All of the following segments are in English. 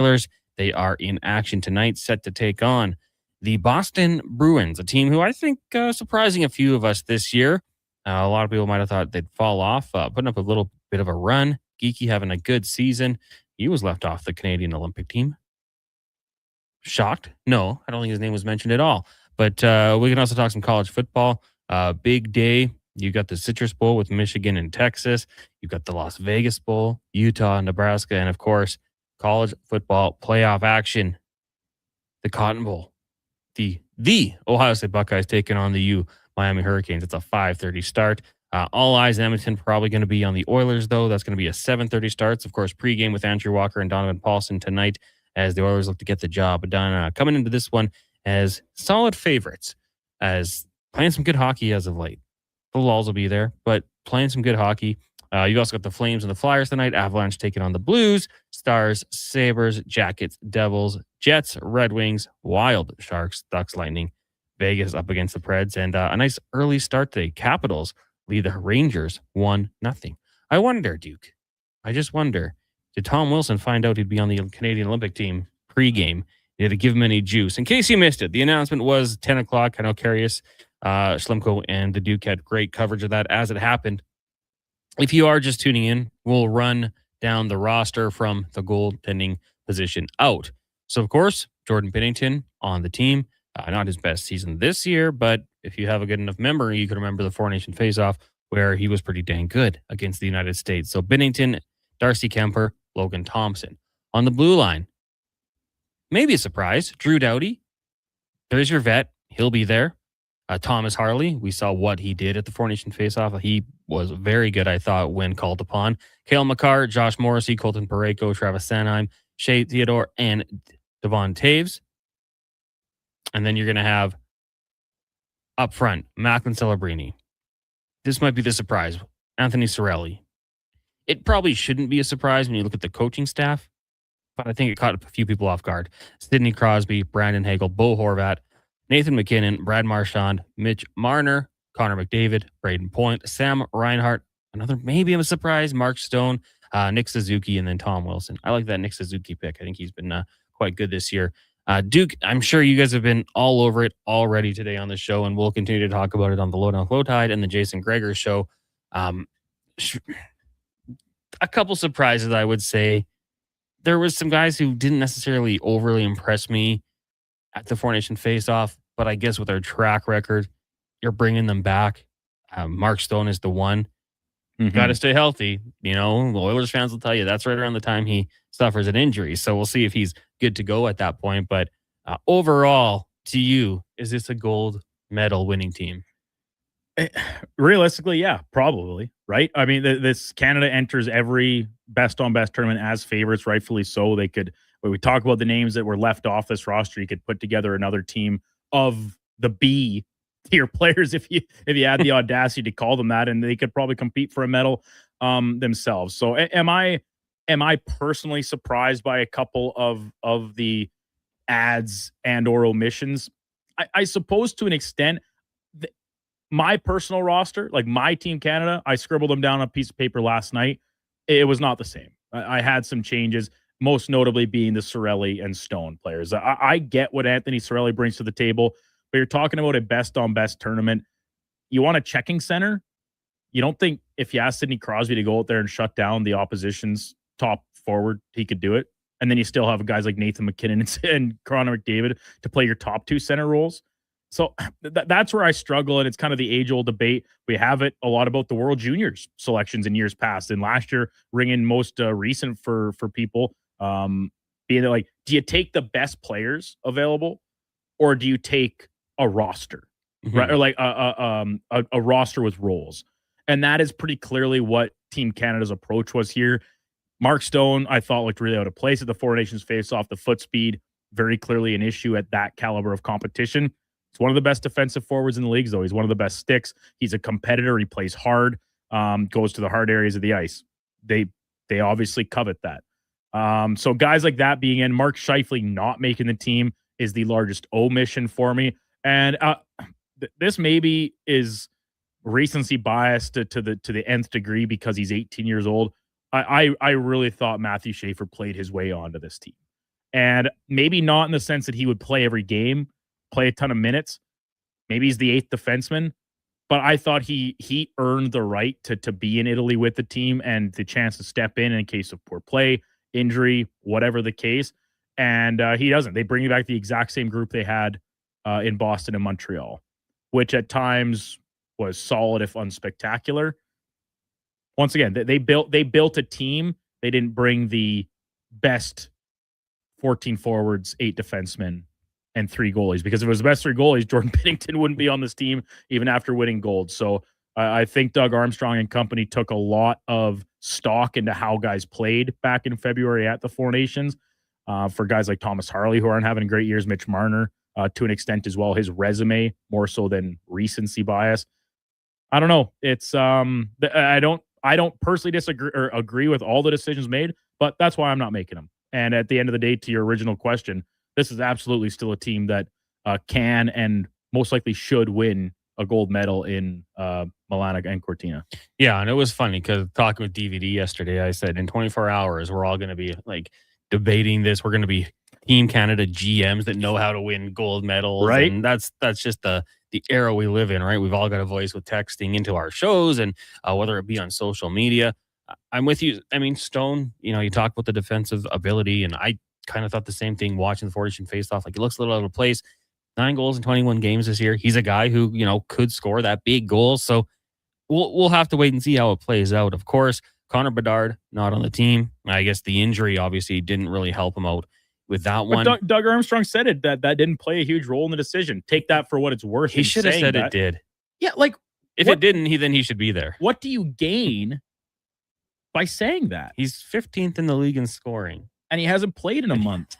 Oilers. They are in action tonight, set to take on the Boston Bruins, a team who I think surprising a few of us this year. A lot of people might have thought they'd fall off, putting up a little bit of a run. Geeky having a good season. He was left off the Canadian Olympic team. Shocked? No, I don't think his name was mentioned at all. But we can also talk some college football. Big day. You got the Citrus Bowl with Michigan and Texas. You've got the Las Vegas Bowl, Utah and Nebraska. And of course, college football playoff action. The Cotton Bowl. The Ohio State Buckeyes taking on the Miami Hurricanes. It's a 5:30 start. All eyes in Edmonton probably going to be on the Oilers, though. That's going to be a 7:30 starts. Of course, pregame with Andrew Walker and Donovan Paulson tonight as the Oilers look to get the job done. Coming into this one as solid favorites, as playing some good hockey as of late. The Lulls will be there, but playing some good hockey. You also got the Flames and the Flyers tonight. Avalanche taking on the Blues. Stars, Sabres, Jackets, Devils, Jets, Red Wings, Wild, Sharks, Ducks, Lightning. Vegas up against the Preds. And a nice early start today. Capitals lead the Rangers 1-0. I wonder, Duke. I just wonder, did Tom Wilson find out he'd be on the Canadian Olympic team pregame? Did it give him any juice? In case you missed it, the announcement was 10 o'clock. I know Karius, Schlemko, and the Duke had great coverage of that as it happened. If you are just tuning in, we'll run down the roster from the goaltending position out. So, of course, Jordan Binnington on the team. Not his best season this year, but if you have a good enough memory, you can remember the Four Nation Faceoff where he was pretty dang good against the United States. So, Binnington, Darcy Kemper, Logan Thompson. On the blue line, maybe a surprise, Drew Doughty. There's your vet. He'll be there. Thomas Harley, we saw what he did at the Four Nation Faceoff. He was very good, I thought, when called upon. Cale Makar, Josh Morrissey, Colton Parayko, Travis Sanheim, Shea Theodore, and Devon Taves. And then you're going to have up front, Macklin Celebrini. This might be the surprise. Anthony Cirelli. It probably shouldn't be a surprise when you look at the coaching staff, but I think it caught a few people off guard. Sidney Crosby, Brandon Hagel, Bo Horvat, Nathan McKinnon, Brad Marchand, Mitch Marner, Connor McDavid, Braden Point, Sam Reinhart, another maybe a surprise, Mark Stone, Nick Suzuki, and then Tom Wilson. I like that Nick Suzuki pick. I think he's been quite good this year. Duke, I'm sure you guys have been all over it already today on the show, and we'll continue to talk about it on the Lowdown Low Tide and the Jason Gregor show. A couple surprises, I would say. There was some guys who didn't necessarily overly impress me at the Four Nation Faceoff, but I guess with our track record, you're bringing them back. Mark Stone is the one. Mm-hmm. Got to stay healthy. You know, the Oilers fans will tell you that's right around the time he suffers an injury. So we'll see if he's good to go at that point. But overall, to you, is this a gold medal winning team? Realistically, yeah, probably. Right. I mean, this Canada enters every best on best tournament as favorites, rightfully so. They could, when we talk about the names that were left off this roster, you could put together another team of the B tier players if you had the audacity to call them that, and they could probably compete for a medal themselves. So am I personally surprised by a couple of the ads and or omissions? I suppose to an extent. My personal roster, like my Team Canada, I scribbled them down on a piece of paper last night. It was not the same. I had some changes, most notably being the Cirelli and Stone players. I get what Anthony Cirelli brings to the table, but you're talking about a best-on-best tournament. You want a checking center? You don't think if you ask Sidney Crosby to go out there and shut down the opposition's top forward, he could do it? And then you still have guys like Nathan McKinnon and Connor McDavid to play your top two center roles? So that's where I struggle, and it's kind of the age-old debate. We have it a lot about the World Juniors selections in years past, and last year ringing most recent for people being like, do you take the best players available, or do you take a roster, right? Or like a roster with roles, and that is pretty clearly what Team Canada's approach was here. Mark Stone, I thought, looked really out of place at the Four Nations face-off. The foot speed, very clearly an issue at that caliber of competition. He's one of the best defensive forwards in the leagues, though. He's one of the best sticks. He's a competitor. He plays hard, goes to the hard areas of the ice. They obviously covet that. So guys like that being in, Mark Scheifele not making the team is the largest omission for me. And this maybe is recency bias to the nth degree because he's 18 years old. I really thought Matthew Schaefer played his way onto this team. And maybe not in the sense that he would play every game, play a ton of minutes. Maybe he's the 8th defenseman. But I thought he earned the right to be in Italy with the team and the chance to step in case of poor play, injury, whatever the case. And he doesn't. They bring back the exact same group they had in Boston and Montreal, which at times was solid if unspectacular. Once again, they built a team. They didn't bring the best 14 forwards, 8 defensemen, and 3 goalies. Because if it was the best 3 goalies, Jordan Binnington wouldn't be on this team even after winning gold. So I think Doug Armstrong and company took a lot of stock into how guys played back in February at the Four Nations. For guys like Thomas Harley, who aren't having great years, Mitch Marner, to an extent as well, his resume more so than recency bias. I don't know. It's I don't personally disagree or agree with all the decisions made, but that's why I'm not making them. And at the end of the day, to your original question, this is absolutely still a team that can and most likely should win a gold medal in Milan and Cortina. Yeah, and it was funny because talking with DVD yesterday, I said in 24 hours, we're all going to be like debating this. We're going to be Team Canada GMs that know how to win gold medals. Right. And that's just the era we live in, right? We've all got a voice with texting into our shows and whether it be on social media. I'm with you. I mean, Stone, you talk about the defensive ability, and I kind of thought the same thing watching the Fortune face off. Like, it looks a little out of place. 9 goals in 21 games this year. He's a guy who, could score that big goal. So we'll have to wait and see how it plays out. Of course, Connor Bedard, not on the team. I guess the injury obviously didn't really help him out with that one. Doug Armstrong said it that didn't play a huge role in the decision. Take that for what it's worth. He should have said it did. Yeah, like if it didn't, then he should be there. What do you gain by saying that? He's 15th in the league in scoring, and he hasn't played in a month.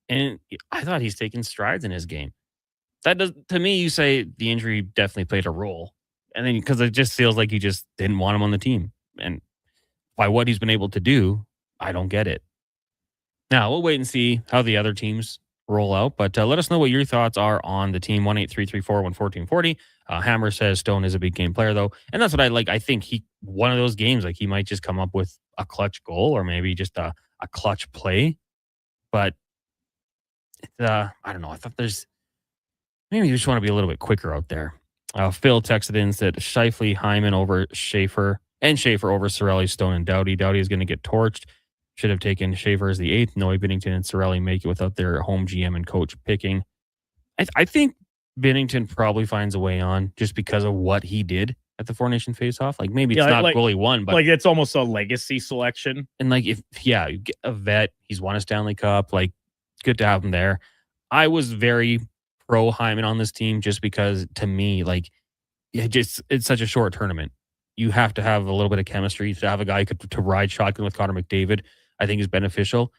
And I thought he's taken strides in his game. That does, to me, you say the injury definitely played a role, and then because it just feels like you just didn't want him on the team, and by what he's been able to do, I don't get it. Now, we'll wait and see how the other teams roll out, but let us know what your thoughts are on the team. 1-833-414-1440. Hammer says Stone is a big game player, though, and that's what I like. I think one of those games, like, he might just come up with a clutch goal or maybe just a clutch play, but I don't know. I thought maybe you just want to be a little bit quicker out there. Phil texted in and said Scheifele, Hyman over Schaefer, and Schaefer over Cirelli, Stone, and Doughty. Doughty is going to get torched. Should have taken Schaefer as the 8th. Noe, Binnington, and Cirelli make it without their home GM and coach picking. I think Binnington probably finds a way on just because of what he did at the Four Nation face-off. Like, maybe it's not goalie one, but like, it's almost a legacy selection. And like, you get a vet, he's won a Stanley Cup. Like, good to have him there. I was very pro Hyman on this team just because, to me, like, it's such a short tournament. You have to have a little bit of chemistry to have a guy to ride shotgun with Connor McDavid. I think is beneficial.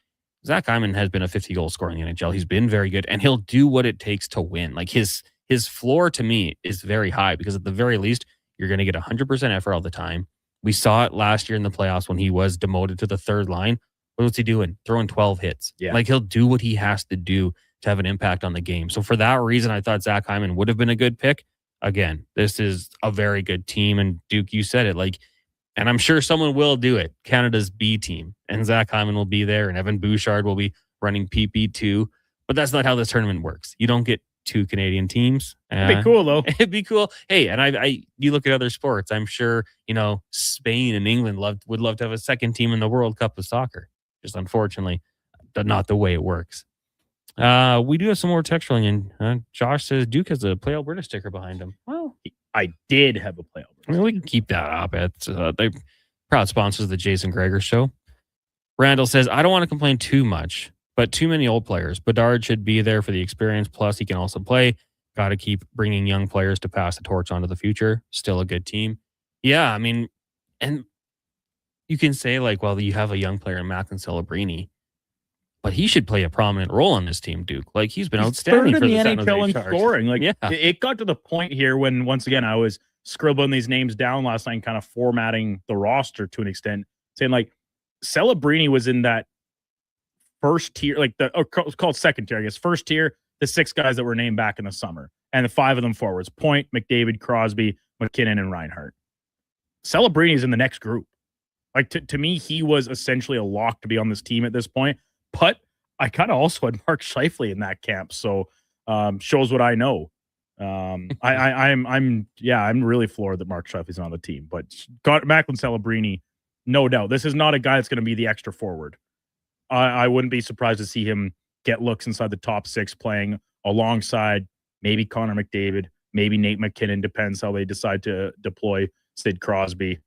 Zach Hyman has been a 50-goal scorer in the NHL. He's been very good, and he'll do what it takes to win. Like, his floor, to me, is very high because at the very least, you're going to get 100% effort all the time. We saw it last year in the playoffs when he was demoted to the third line. What was he doing? Throwing 12 hits. Yeah. Like, he'll do what he has to do to have an impact on the game. So for that reason, I thought Zach Hyman would have been a good pick. Again, this is a very good team, and Duke, you said it, like, and I'm sure someone will do it. Canada's B team, and Zach Hyman will be there, and Evan Bouchard will be running PP2. But that's not how this tournament works. You don't get 2 Canadian teams. It'd be cool, though. It'd be cool. Hey, and you look at other sports. I'm sure Spain and England would love to have a second team in the World Cup of soccer. Just unfortunately, not the way it works. We do have some more text rolling in. Josh says Duke has a Play Alberta sticker behind him. Well, I did have a Play Alberta. I mean, we can keep that up. It's they proud sponsors of the Jason Gregor Show. Randall says, I don't want to complain too much, but too many old players. Bedard should be there for the experience. Plus, he can also play. Got to keep bringing young players to pass the torch on to the future. Still a good team. Yeah, I mean, and you can say, like, well, you have a young player in Macklin Celebrini, but he should play a prominent role on this team, Duke. Like, he's been outstanding for the NHL in scoring. Like, yeah. It got to the point here when, once again, I was scribbling these names down last night and kind of formatting the roster to an extent, saying, like, Celebrini was in that first tier, like it's called second tier, I guess. First tier, the 6 guys that were named back in the summer, and the 5 of them forwards: Point, McDavid, Crosby, McKinnon, and Reinhart. Celebrini is in the next group. Like, to me, he was essentially a lock to be on this team at this point. But I kind of also had Mark Scheifele in that camp, so shows what I know. I'm really floored that Mark Scheifele's on the team, but Macklin Celebrini, no doubt, this is not a guy that's going to be the extra forward. I wouldn't be surprised to see him get looks inside the top 6 playing alongside maybe Connor McDavid, maybe Nate McKinnon, depends how they decide to deploy Sid Crosby.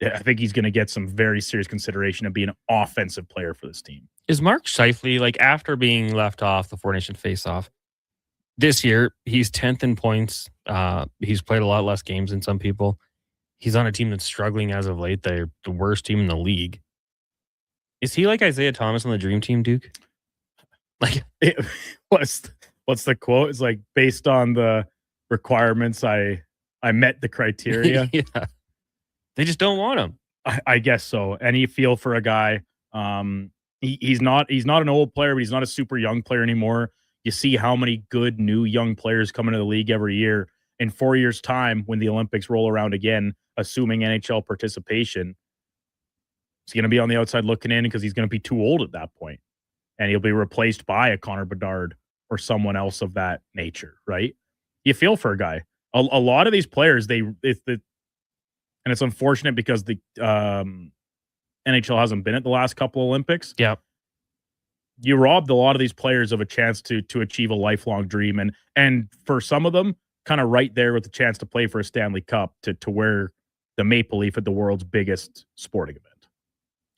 Yeah, I think he's going to get some very serious consideration of being an offensive player for this team. Is Mark Scheifele, like after being left off the Four Nation faceoff, this year he's 10th in points. He's played a lot less games than some people. He's on a team that's struggling as of late. They're the worst team in the league. Is he like Isaiah Thomas on the Dream Team, Duke? Like, what's the quote? It's like, based on the requirements, I met the criteria. Yeah. They just don't want him. I guess so. And you feel for a guy. He's not an old player, but he's not a super young player anymore. You see how many good new young players come into the league every year. In 4 years' time, when the Olympics roll around again, assuming NHL participation, he's going to be on the outside looking in because he's going to be too old at that point, and he'll be replaced by a Connor Bedard or someone else of that nature, right? You feel for a guy. A lot of these players, and it's unfortunate because the NHL hasn't been at the last couple of Olympics. Yeah. You robbed a lot of these players of a chance to achieve a lifelong dream. And for some of them, kind of right there with the chance to play for a Stanley Cup to wear the maple leaf at the world's biggest sporting event.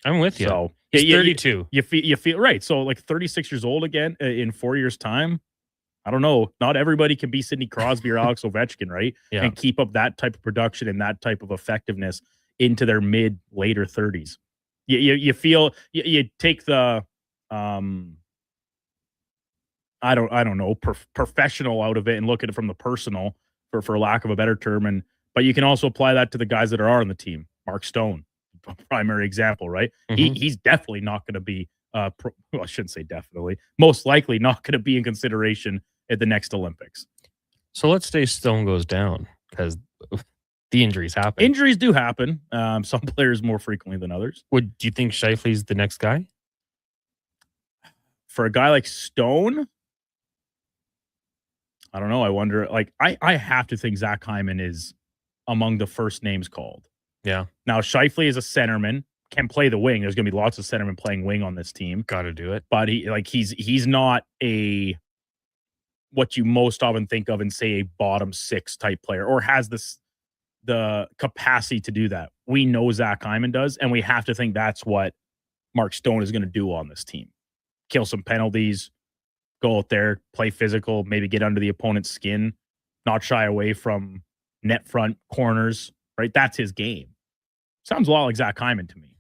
I'm with you. So he's 32. You feel right. So like 36 years old again in 4 years' time. I don't know. Not everybody can be Sidney Crosby or Alex Ovechkin, right? Yeah. And keep up that type of production and that type of effectiveness into their later 30s. You feel you take the I don't know, professional out of it and look at it from the personal, for lack of a better term. But you can also apply that to the guys that are on the team. Mark Stone, primary example, right? Mm-hmm. He's definitely not going to be, I shouldn't say definitely, most likely not going to be in consideration at the next Olympics. So let's say Stone goes down because the injuries happen. Injuries do happen. Some players more frequently than others. Do you think Scheifele's the next guy? For a guy like Stone, I don't know. I wonder, like, I have to think Zach Hyman is among the first names called. Yeah. Now, Scheifele is a centerman, can play the wing. There's going to be lots of centermen playing wing on this team. Got to do it. But he's not what you most often think of and say a bottom 6 type player, or has the capacity to do that. We know Zach Hyman does, and we have to think that's what Mark Stone is going to do on this team. Kill some penalties, go out there, play physical, maybe get under the opponent's skin, not shy away from net front corners, right? That's his game. Sounds a lot like Zach Hyman to me.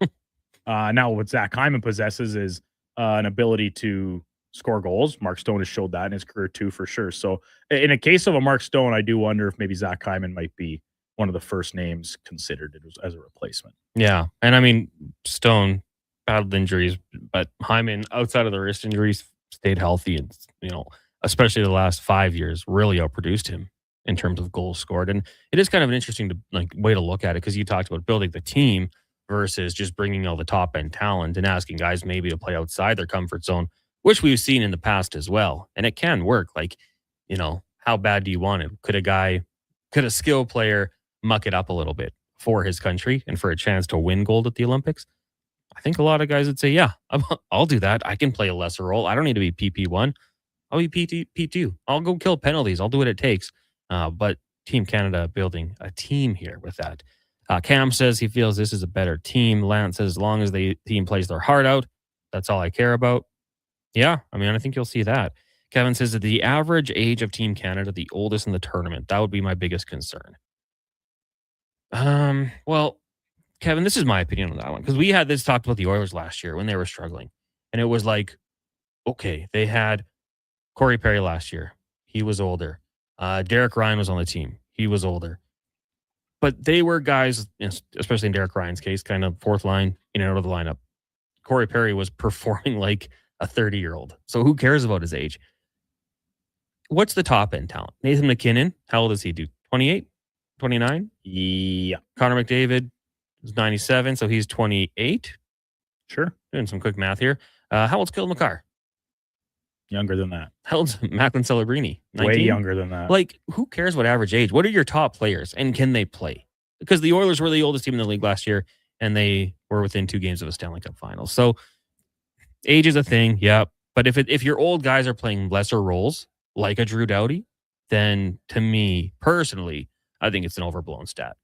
Now, what Zach Hyman possesses is an ability to score goals. Mark Stone has showed that in his career too, for sure. So in a case of a Mark Stone, I do wonder if maybe Zach Hyman might be one of the first names considered as a replacement. Yeah. And I mean, Stone battled injuries, but Hyman, outside of the wrist injuries, stayed healthy, and especially the last 5 years, really outproduced him in terms of goals scored. And it is kind of an interesting way to look at it, because you talked about building the team versus just bringing all the top end talent and asking guys maybe to play outside their comfort zone, which we've seen in the past as well. And it can work. Like, how bad do you want it? Could a skill player muck it up a little bit for his country and for a chance to win gold at the Olympics? I think a lot of guys would say, yeah, I'll do that. I can play a lesser role. I don't need to be PP1. I'll be P2. I'll go kill penalties. I'll do what it takes. But Team Canada building a team here with that. Cam says he feels this is a better team. Lance says as long as the team plays their heart out, that's all I care about. Yeah, I mean, I think you'll see that. Kevin says that the average age of Team Canada, the oldest in the tournament, that would be my biggest concern. Well, Kevin, this is my opinion on that one, because we had this talked about the Oilers last year when they were struggling. And it was like, okay, they had Corey Perry last year. He was older. Derek Ryan was on the team. He was older. But they were guys, especially in Derek Ryan's case, kind of fourth line, in and out of the lineup. Corey Perry was performing like a 30-year-old. So who cares about his age? What's the top end talent? Nathan McKinnon, how old does he do? 28? 29? Yeah. Connor McDavid is 97, so he's 28. Sure. Doing some quick math here. How old's Kyle McCarr? Younger than that. Held Macklin Celebrini. 19? Way younger than that. Like, who cares what average age? What are your top players, and can they play? Because the Oilers were the oldest team in the league last year, and they were within 2 games of a Stanley Cup final. So age is a thing, yeah. But if your old guys are playing lesser roles, like a Drew Doughty, then to me, personally, I think it's an overblown stat.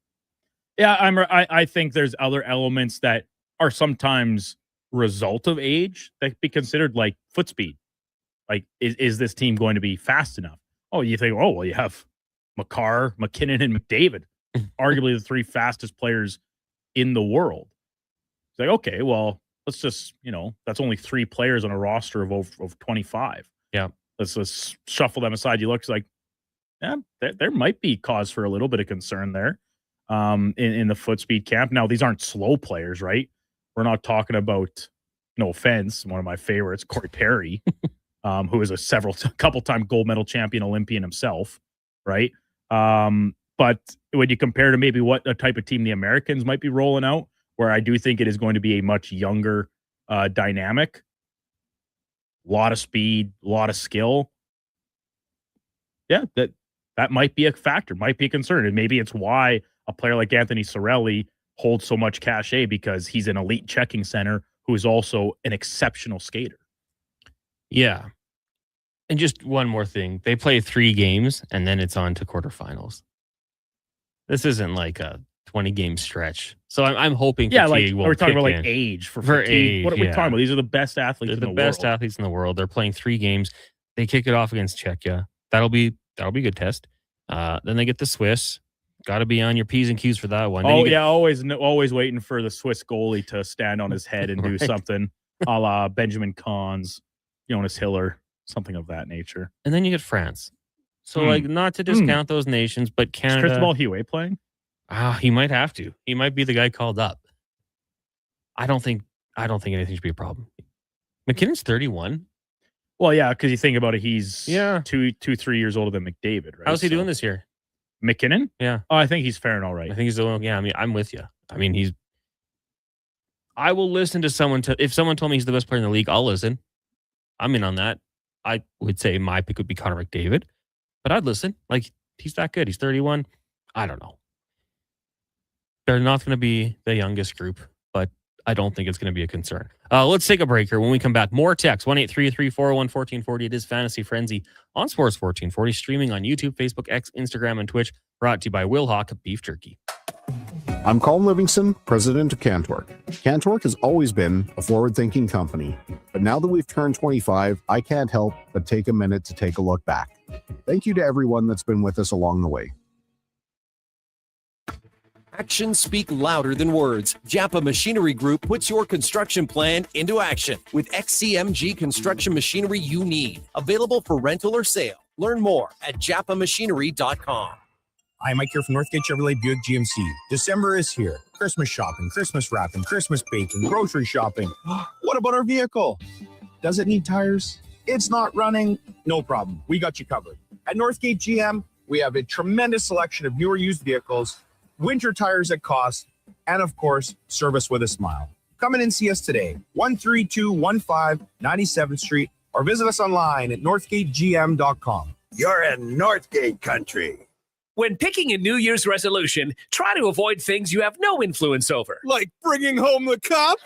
Yeah, I think there's other elements that are sometimes result of age that be considered, like foot speed. Like, is this team going to be fast enough? Oh, you think, oh, well, you have McCarr, McKinnon, and McDavid, arguably the 3 fastest players in the world. It's like, okay, well, let's just, that's only 3 players on a roster of 25. Yeah. Let's shuffle them aside. You look, it's like, yeah, there might be cause for a little bit of concern there in the foot speed camp. Now, these aren't slow players, right? We're not talking about, no offense, one of my favorites, Corey Perry, who is a couple-time gold medal champion Olympian himself, right? But when you compare to maybe what a type of team the Americans might be rolling out, where I do think it is going to be a much younger dynamic, a lot of speed, a lot of skill. Yeah, that might be a factor, might be a concern. And maybe it's why a player like Anthony Cirelli holds so much cachet, because he's an elite checking center who is also an exceptional skater. Yeah. And just one more thing. They play 3 games, and then it's on to quarterfinals. This isn't like a 20-game stretch. So I'm hoping fatigue will we're talking about in. Age for fatigue. Age, what are we talking about? These are the best athletes They're in the world. the best athletes in the world. They're playing 3 games. They kick it off against Czechia. That'll be a good test. Then they get the Swiss. Got to be on your P's and Q's for that one. Always waiting for the Swiss goalie to stand on his head and do something a la Benjamin Kahns, Jonas Hiller, something of that nature. And then you get France. So, not to discount those nations, but Canada. Is Cristobal Huet playing? He might have to. He might be the guy called up. I don't think anything should be a problem. McKinnon's 31. Well, yeah, because you think about it, he's 3 years older than McDavid, right? How's he doing this year? McKinnon? Yeah. Oh, I think he's faring all right. I think he's doing, yeah, I mean, I'm with you. I mean, I will listen to someone if someone told me he's the best player in the league, I'll listen. I'm in on that. I would say my pick would be Connor McDavid, but I'd listen. Like, he's that good. He's 31. I don't know. They're not going to be the youngest group, but I don't think it's going to be a concern. Let's take a break here. When we come back, more text, 1-833-401-1440. It is Fantasy Frenzy on Sports 1440, streaming on YouTube, Facebook, X, Instagram, and Twitch, brought to you by Will Hawk Beef Jerky. I'm Colin Livingston, president of Cantork. Cantork has always been a forward-thinking company, but now that we've turned 25, I can't help but take a minute to take a look back. Thank you to everyone that's been with us along the way. Actions speak louder than words. Japa Machinery Group puts your construction plan into action with XCMG construction machinery you need. Available for rental or sale. Learn more at japamachinery.com. Hi, Mike here from Northgate Chevrolet Buick GMC. December is here. Christmas shopping, Christmas wrapping, Christmas baking, grocery shopping. What about our vehicle? Does it need tires? It's not running? No problem. We got you covered. At Northgate GM, we have a tremendous selection of newer used vehicles, winter tires at cost, and of course, service with a smile. Come in and see us today, 13215 97th Street, or visit us online at northgategm.com. You're in Northgate country. When picking a New Year's resolution, try to avoid things you have no influence over. Like bringing home the cup?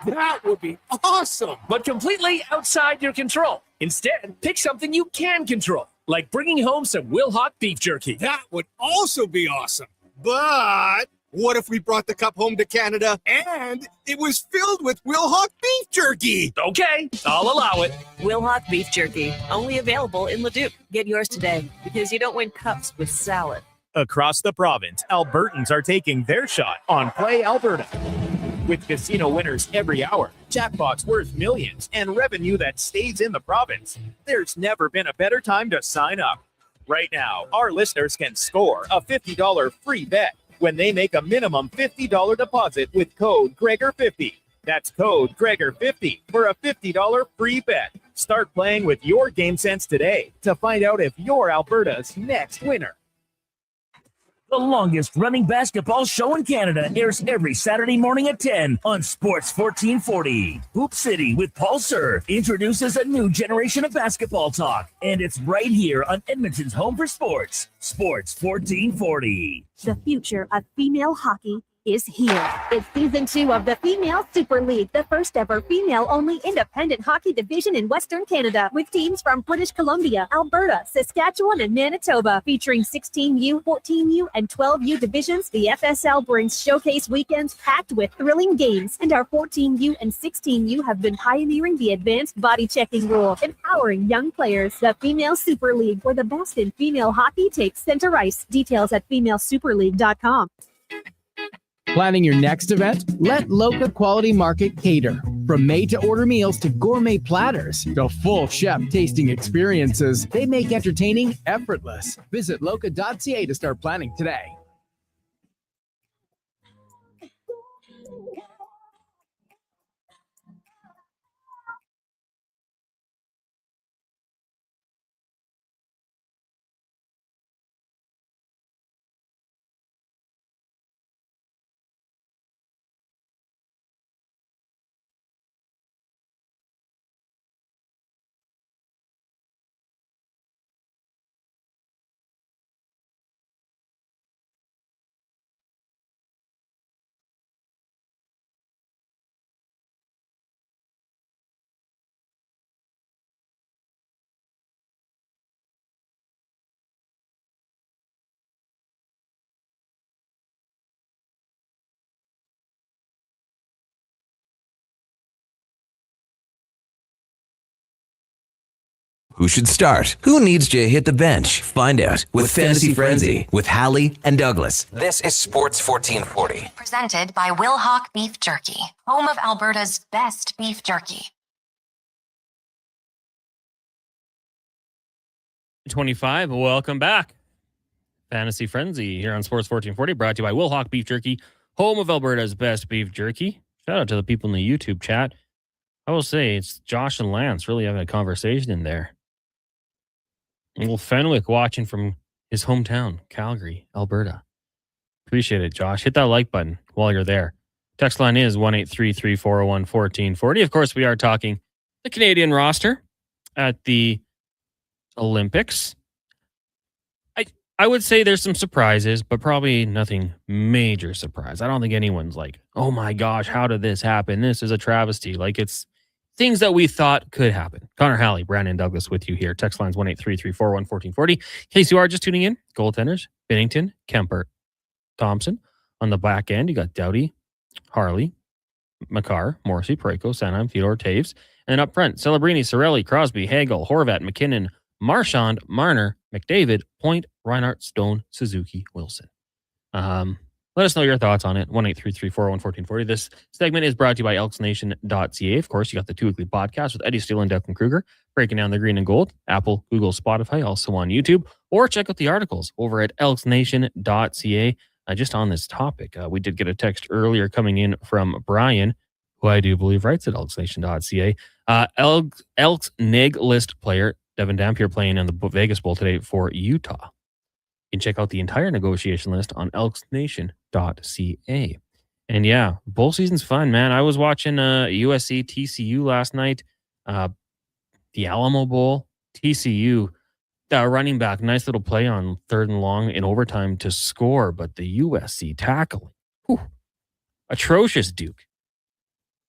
That would be awesome. But completely outside your control. Instead, pick something you can control, like bringing home some Will Hawk beef jerky. That would also be awesome. But what if we brought the cup home to Canada and it was filled with Will Hawk beef jerky? Okay, I'll allow it. Will Hawk beef jerky, only available in Leduc. Get yours today, because you don't win cups with salad. Across the province, Albertans are taking their shot on Play Alberta. With casino winners every hour, jackpots worth millions, and revenue that stays in the province, there's never been a better time to sign up. Right now, our listeners can score a $50 free bet when they make a minimum $50 deposit with code Gregor50. That's code Gregor50 for a $50 free bet. Start playing with your game sense today to find out if you're Alberta's next winner. The longest running basketball show in Canada airs every Saturday morning at 10 on Sports 1440. Hoop City with Paul Sir introduces a new generation of basketball talk, and it's right here on Edmonton's home for sports, Sports 1440. The future of female hockey is here. It's season 2 of the Female Super League, the first ever female-only independent hockey division in Western Canada, with teams from British Columbia, Alberta, Saskatchewan, and Manitoba. Featuring 16U, 14U, and 12U divisions, the FSL brings showcase weekends packed with thrilling games, and our 14U and 16U have been pioneering the advanced body checking rule, empowering young players. The Female Super League, where the best in female hockey takes center ice. Details at femalesuperleague.com. Planning your next event? Let Loca Quality Market cater. From made-to-order meals to gourmet platters to full chef tasting experiences, they make entertaining effortless. Visit loca.ca to start planning today. Who should start? Who needs to hit the bench? Find out with Fantasy Frenzy with Halley and Douglas. This is Sports 1440. Presented by Will Hawk Beef Jerky, home of Alberta's best beef jerky. 25. Welcome back. Fantasy Frenzy here on Sports 1440, brought to you by Will Hawk Beef Jerky, home of Alberta's best beef jerky. Shout out to the people in the YouTube chat. I will say it's Josh and Lance really having a conversation in there. Little Fenwick watching from his hometown, Calgary, Alberta. Appreciate it, Josh. Hit that like button while you're there. Text line is 1-833-401-1440. Of course, we are talking the Canadian roster at the Olympics. I would say there's some surprises, but probably nothing major surprise. I don't think anyone's like, oh my gosh, how did this happen? This is a travesty. Like, it's things that we thought could happen. Connor Halley, Brandon Douglas with you here. Text lines 1-833-401-1440. In case you are just tuning in, goaltenders, Binnington, Kemper, Thompson. On the back end, you got Doughty, Harley, Makar, Morrissey, Parayko, Sanheim, Theodore, Taves. And up front, Celebrini, Sorelli, Crosby, Hagel, Horvat, McKinnon, Marchand, Marner, McDavid, Point, Reinhardt, Stone, Suzuki, Wilson. Let us know your thoughts on it. 1-833-401-1440. This segment is brought to you by elksnation.ca. Of course, you got the 2 weekly podcast with Eddie Steele and Declan Kruger, breaking down the green and gold. Apple, Google, Spotify, also on YouTube. Or check out the articles over at elksnation.ca. Just on this topic, we did get a text earlier coming in from Brian, who I do believe writes at elksnation.ca. Elks NEG list player Devin Dampier playing in the Vegas Bowl today for Utah. You can check out the entire negotiation list on elksnation.ca. And yeah, bowl season's fun, man. I was watching USC TCU last night. The Alamo Bowl, TCU, running back, nice little play on 3rd and long in overtime to score, but the USC tackling, atrocious, Duke.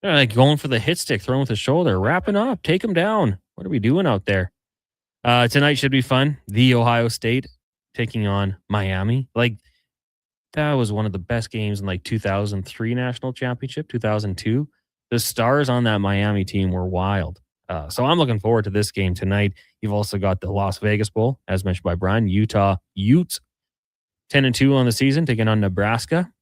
They're like going for the hit stick, throwing with the shoulder, wrapping up, take them down. What are we doing out there? Tonight should be fun. The Ohio State taking on Miami. Like, that was one of the best games in like 2003 national championship, 2002. The stars on that Miami team were wild. So I'm looking forward to this game tonight. You've also got the Las Vegas Bowl, as mentioned by Brian. Utah Utes, 10-2 on the season, taking on Nebraska.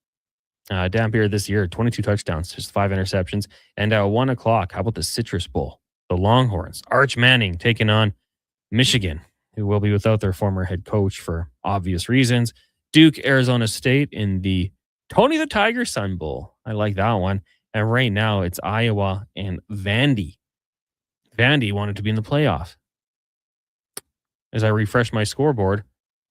Dampier this year, 22 touchdowns, just 5 interceptions. And 1 o'clock, how about the Citrus Bowl? The Longhorns, Arch Manning taking on Michigan, who will be without their former head coach for obvious reasons. Duke, Arizona State in the Tony the Tiger Sun Bowl. I like that one. And right now it's Iowa and Vandy. Vandy wanted to be in the playoff. As I refresh my scoreboard,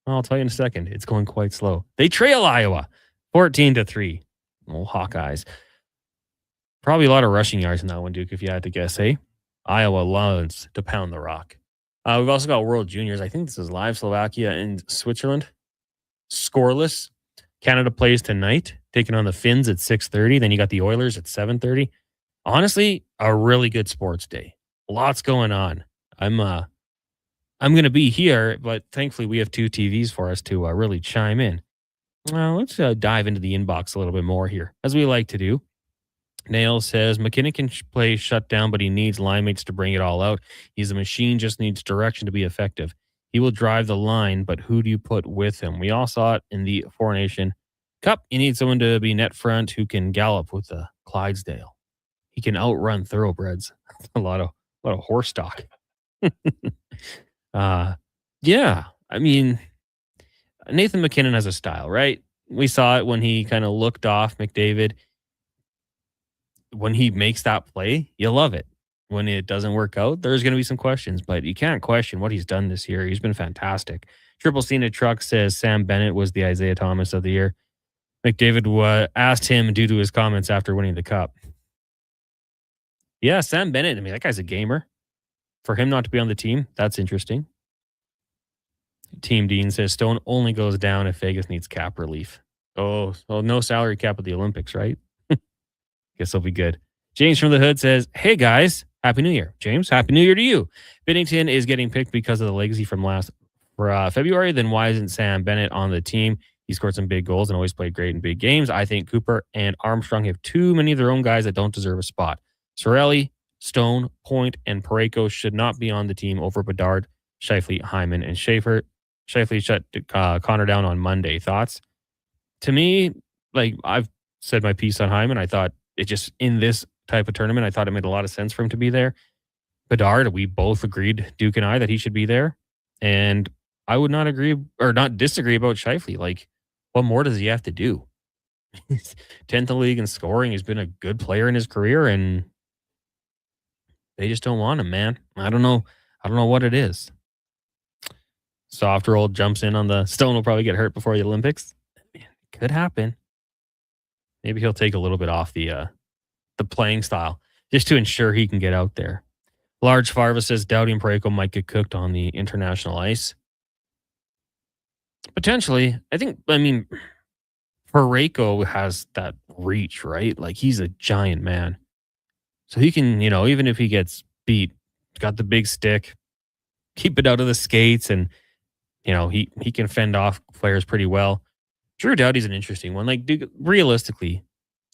I'll tell you in a second. It's going quite slow. They trail Iowa 14-3. Oh, Hawkeyes. Probably a lot of rushing yards in that one, Duke, if you had to guess, hey? Iowa loves to pound the rock. We've also got World Juniors. I think this is live. Slovakia and Switzerland. Scoreless. Canada plays tonight, taking on the Finns at 6:30. Then you got the Oilers at 7:30. Honestly, a really good sports day. Lots going on. I'm going to be here, but thankfully we have 2 TVs for us to really chime in. Well, let's dive into the inbox a little bit more here, as we like to do. Nail says, McKinnon can play shut down, but he needs line mates to bring it all out. He's a machine, just needs direction to be effective. He will drive the line, but who do you put with him? We all saw it in the Four Nation Cup. You need someone to be net front who can gallop with the Clydesdale. He can outrun thoroughbreds. a lot of horse stock. Yeah, I mean, Nathan McKinnon has a style, right? We saw it when he kind of looked off McDavid. When he makes that play, you love it. When it doesn't work out, there's going to be some questions, but you can't question what he's done this year. He's been fantastic. Triple Cena Truck says Sam Bennett was the Isaiah Thomas of the year. McDavid asked him due to his comments after winning the cup. Yeah, Sam Bennett, I mean, that guy's a gamer. For him not to be on the team, that's interesting. Team Dean says Stone only goes down if Vegas needs cap relief. Oh, well, no salary cap at the Olympics, right? Guess he'll be good. James from the Hood says, hey guys, Happy New Year. James, Happy New Year to you. Binnington is getting picked because of the legacy from last February. Then why isn't Sam Bennett on the team? He scored some big goals and always played great in big games. I think Cooper and Armstrong have too many of their own guys that don't deserve a spot. Sorelli, Stone, Point, and Parayko should not be on the team over Bedard, Scheifele, Hyman, and Schaefer. Scheifele shut Connor down on Monday. Thoughts? To me, like I've said my piece on Hyman, I thought it just, in this type of tournament, I thought it made a lot of sense for him to be there. Bedard, we both agreed, Duke and I, that he should be there. And I would not agree or not disagree about Scheifele. Like, what more does he have to do? He's 10th in the league in scoring. He's been a good player in his career, and they just don't want him, man. I don't know what it is. Softer old jumps in on the Stone will probably get hurt before the Olympics. Man, it could happen. Maybe he'll take a little bit off the playing style just to ensure he can get out there. Large Farva says Doughty and Parayko might get cooked on the international ice. Potentially. I mean, Parayko has that reach, right? Like, he's a giant man. So he can, even if he gets beat, he's got the big stick, keep it out of the skates, and, he can fend off players pretty well. Drew Doughty's an interesting one. Like, realistically,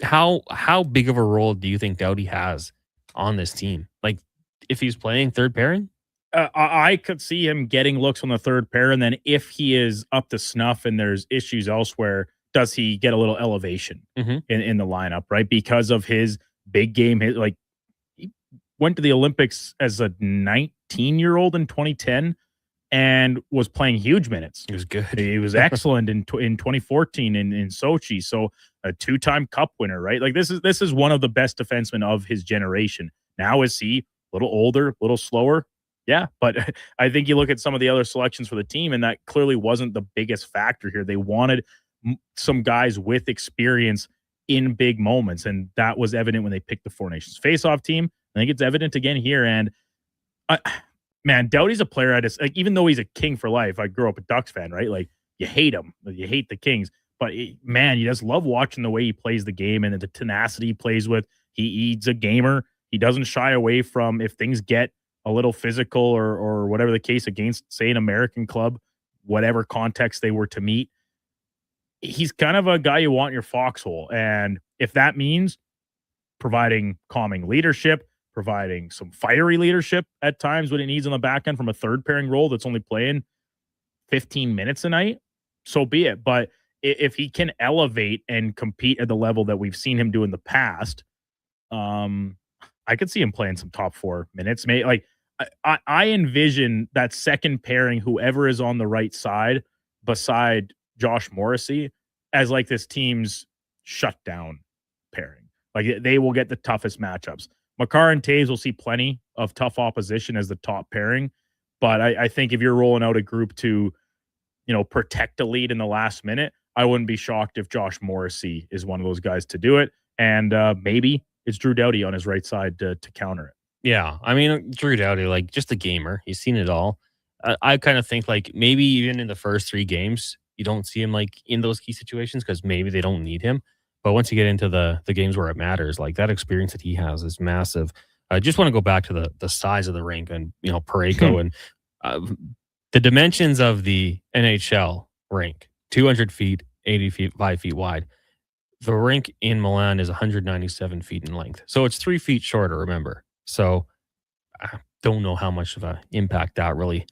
how big of a role do you think Doughty has on this team? Like, if he's playing third pairing? I could see him getting looks on the third pair, and then if he is up to snuff and there's issues elsewhere, does he get a little elevation in the lineup, right? Because of his big game. He went to the Olympics as a 19-year-old in 2010 and was playing huge minutes. He was good. He was excellent in 2014 in Sochi. So a 2-time cup winner, right? Like, this is one of the best defensemen of his generation. Now, is he a little older, a little slower? Yeah, but I think you look at some of the other selections for the team, and that clearly wasn't the biggest factor here. They wanted some guys with experience in big moments, and that was evident when they picked the Four Nations face-off team. I think it's evident again here, and man, Doughty's a player I just, like, even though he's a King for life, I grew up a Ducks fan, right? Like, you hate him. You hate the Kings. But, man, you just love watching the way he plays the game and the tenacity he plays with. He's a gamer. He doesn't shy away from, if things get a little physical or whatever the case against, say, an American club, whatever context they were to meet. He's kind of a guy you want in your foxhole. And if that means providing calming leadership, providing some fiery leadership at times when it needs on the back end from a third pairing role that's only playing 15 minutes a night, so be it. But if he can elevate and compete at the level that we've seen him do in the past, I could see him playing some top 4 minutes. Like, I envision that second pairing, whoever is on the right side beside Josh Morrissey, as like this team's shutdown pairing. Like, they will get the toughest matchups. Makar and Taves will see plenty of tough opposition as the top pairing. But I think if you're rolling out a group to, protect a lead in the last minute, I wouldn't be shocked if Josh Morrissey is one of those guys to do it. And maybe it's Drew Doughty on his right side to counter it. Yeah. I mean, Drew Doughty, like, just a gamer. He's seen it all. I kind of think, like, maybe even in the first 3 games, you don't see him, like, in those key situations because maybe they don't need him. But once you get into the games where it matters, like, that experience that he has is massive. I just want to go back to the size of the rink and, Parayko and the dimensions of the NHL rink, 200 feet, 80 feet, 5 feet wide. The rink in Milan is 197 feet in length. So it's 3 feet shorter, remember. So I don't know how much of an impact that really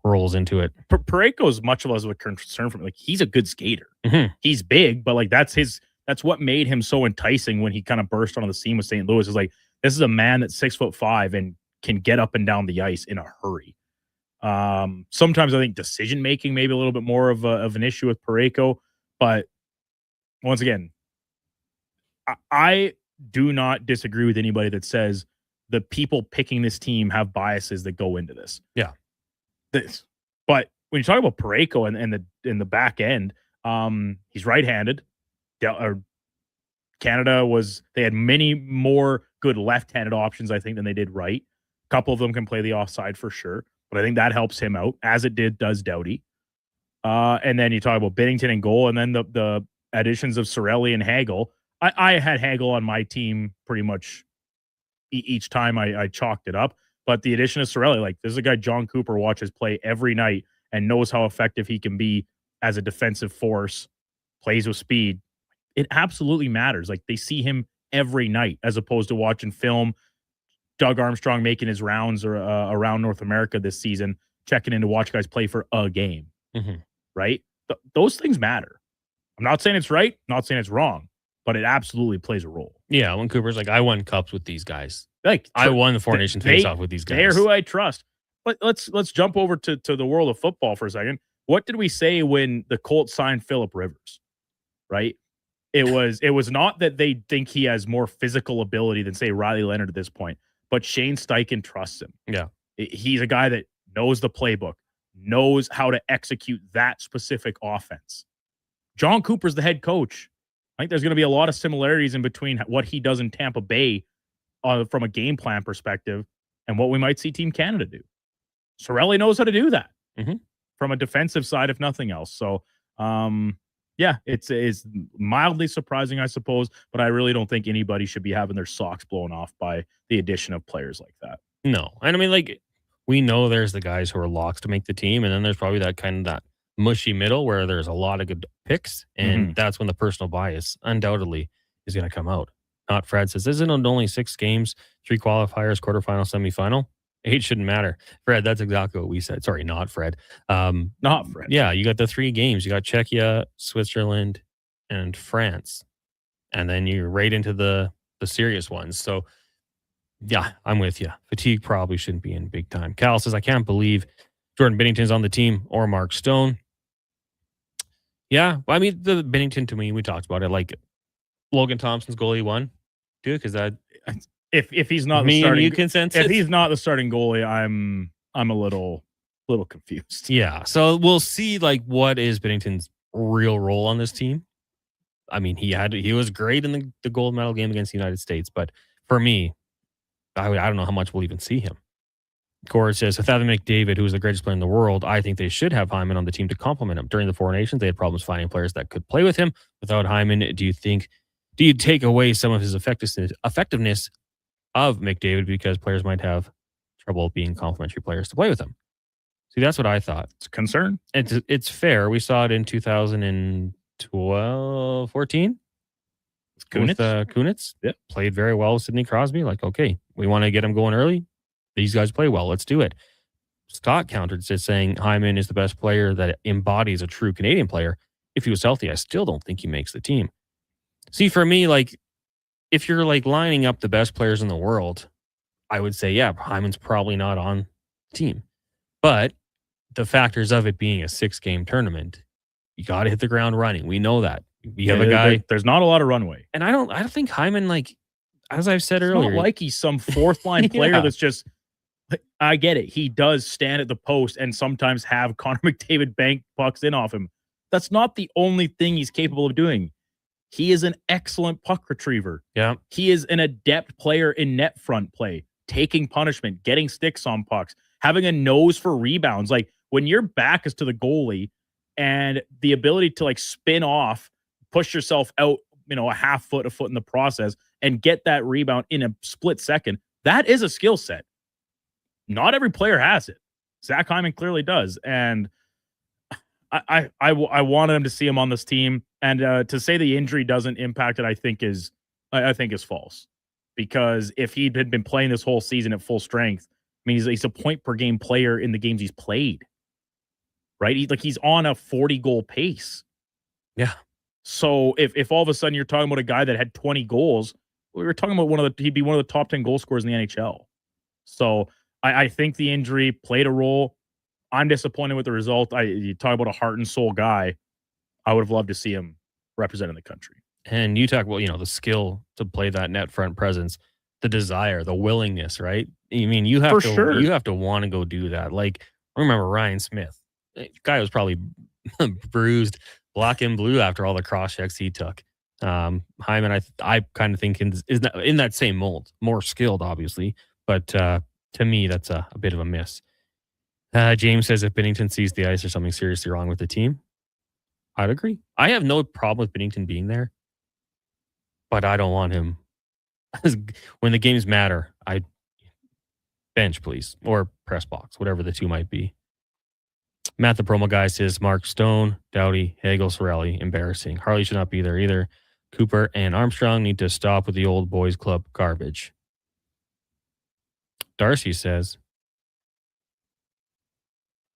rolls into it. Parayko is much of a concern for me. Like, he's a good skater. Mm-hmm. He's big, but like that's what made him so enticing when he kind of burst onto the scene with St. Louis. Is like, this is a man that's 6'5" and can get up and down the ice in a hurry. Sometimes I think decision making maybe a little bit more of an issue with Parayko, but once again, I do not disagree with anybody that says the people picking this team have biases that go into this. Yeah. But when you talk about Parayko and the back end, he's right-handed. Canada they had many more good left-handed options, I think, than they did right. A couple of them can play the offside for sure, but I think that helps him out, as it does Doughty. And then you talk about Binnington and goal, and then the additions of Cirelli and Hagel. I had Hagel on my team pretty much each time I chalked it up. But the addition of Cirelli, like, this is a guy John Cooper watches play every night and knows how effective he can be as a defensive force, plays with speed. It absolutely matters. Like, they see him every night as opposed to watching film. Doug Armstrong making his rounds around North America this season, checking in to watch guys play for a game. Mm-hmm. Right? Those things matter. I'm not saying it's right, not saying it's wrong, but it absolutely plays a role. Yeah, when Cooper's like, I won cups with these guys. Like, I won the Four Nations face-off with these guys. They're who I trust. But let's jump over to the world of football for a second. What did we say when the Colts signed Phillip Rivers? Right? It was not that they think he has more physical ability than, say, Riley Leonard at this point, but Shane Steichen trusts him. Yeah. He's a guy that knows the playbook, knows how to execute that specific offense. John Cooper's the head coach. I think there's going to be a lot of similarities in between what he does in Tampa Bay from a game plan perspective and what we might see Team Canada do. Cirelli knows how to do that from a defensive side, if nothing else. So, yeah, it's mildly surprising, I suppose, but I really don't think anybody should be having their socks blown off by the addition of players like that. No. And I mean, like, we know there's the guys who are locks to make the team, and then there's probably that mushy middle where there's a lot of good picks, and that's when the personal bias undoubtedly is going to come out. Not Fred says, isn't it only 6 games, 3 qualifiers, quarterfinal, semifinal? 8 shouldn't matter. Fred, that's exactly what we said. Sorry, not Fred. Not Fred. Yeah, you got the 3 games. You got Czechia, Switzerland, and France. And then you're right into the serious ones. So, yeah, I'm with you. Fatigue probably shouldn't be in big time. Cal says, I can't believe Jordan Binnington's on the team or Mark Stone. Yeah, I mean, the Binnington, to me, we talked about it. Like, Logan Thompson's goalie won, dude, because that... If he's not the starting, consensus? If he's not the starting goalie, I'm a little confused. Yeah, so we'll see like what is Binnington's real role on this team. I mean, he was great in the gold medal game against the United States, but for me, I don't know how much we'll even see him. Cora says, with Evan McDavid, who is the greatest player in the world, I think they should have Hyman on the team to complement him. During the Four Nations, they had problems finding players that could play with him. Without Hyman, do you take away some of his effectiveness of McDavid because players might have trouble being complementary players to play with him? See, that's what I thought. It's a concern. It's fair. We saw it in 2012, 14. With Kunitz. Yeah. Played very well with Sidney Crosby. Like, okay, we want to get him going early. These guys play well. Let's do it. Scott countered, saying Hyman is the best player that embodies a true Canadian player. If he was healthy, I still don't think he makes the team. See, for me, like, if you're like lining up the best players in the world, I would say, yeah, Hyman's probably not on the team. But the factors of it being a 6-game tournament, you got to hit the ground running. We know that. We have a guy. There's not a lot of runway. And I don't think Hyman, like, as I've said earlier, not like he's some fourth line player that's just like, I get it. He does stand at the post and sometimes have Connor McDavid bank pucks in off him. That's not the only thing he's capable of doing. He is an excellent puck retriever. Yeah. He is an adept player in net front play, taking punishment, getting sticks on pucks, having a nose for rebounds. Like when your back is to the goalie and the ability to like spin off, push yourself out, a half foot, a foot in the process and get that rebound in a split second, that is a skill set. Not every player has it. Zach Hyman clearly does. And I wanted him to see him on this team, and to say the injury doesn't impact it, I think is false. Because if he had been playing this whole season at full strength, I mean, he's a point per game player in the games he's played, right? He's on a 40 goal pace. Yeah. So if all of a sudden you're talking about a guy that had 20 goals, we were talking about he'd be one of the top 10 goal scorers in the NHL. So I think the injury played a role. I'm disappointed with the result. You talk about a heart and soul guy. I would have loved to see him representing the country. And you talk about, the skill to play that net front presence, the desire, the willingness, right? I mean, you have to want to go do that. Like, I remember Ryan Smith. The guy was probably bruised, black and blue after all the cross checks he took. Hyman, I kind of think is in that same mold, more skilled, obviously, but to me, that's a bit of a miss. James says if Binnington sees the ice, there's something seriously wrong with the team. I'd agree. I have no problem with Binnington being there, but I don't want him. When the games matter, I bench, please, or press box, whatever the two might be. Matt, the promo guy, says Mark Stone, Doughty, Hagel, Sorelli, embarrassing. Harley should not be there either. Cooper and Armstrong need to stop with the old boys club garbage. Darcy says,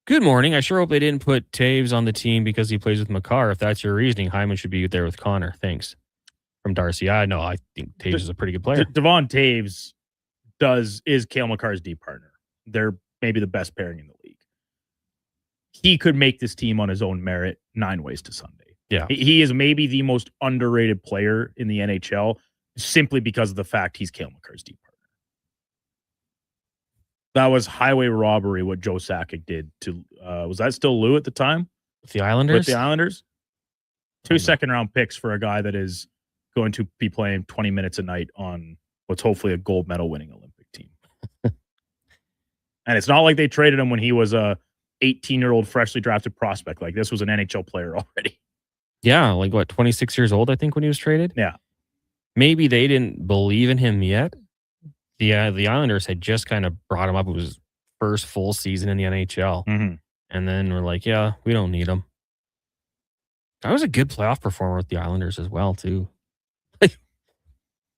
good morning. I sure hope they didn't put Taves on the team because he plays with Makar. If that's your reasoning, Hyman should be there with Connor. Thanks. From Darcy. I know. I think Taves is a pretty good player. Devon Taves is Cale Makar's deep partner. They're maybe the best pairing in the league. He could make this team on his own merit 9 ways to Sunday. Yeah. He is maybe the most underrated player in the NHL simply because of the fact he's Cale Makar's deep partner. That was highway robbery what Joe Sakic did to, was that still Lou at the time? With the Islanders? With the Islanders? 2 second-round picks for a guy that is going to be playing 20 minutes a night on what's hopefully a gold medal winning Olympic team. And it's not like they traded him when he was a 18-year-old freshly drafted prospect. Like, this was an NHL player already. Yeah, like 26 years old, I think, when he was traded? Yeah. Maybe they didn't believe in him yet. The Islanders had just kind of brought him up. It was his first full season in the NHL. Mm-hmm. And then we're like, yeah, we don't need him. I was a good playoff performer with the Islanders as well, too.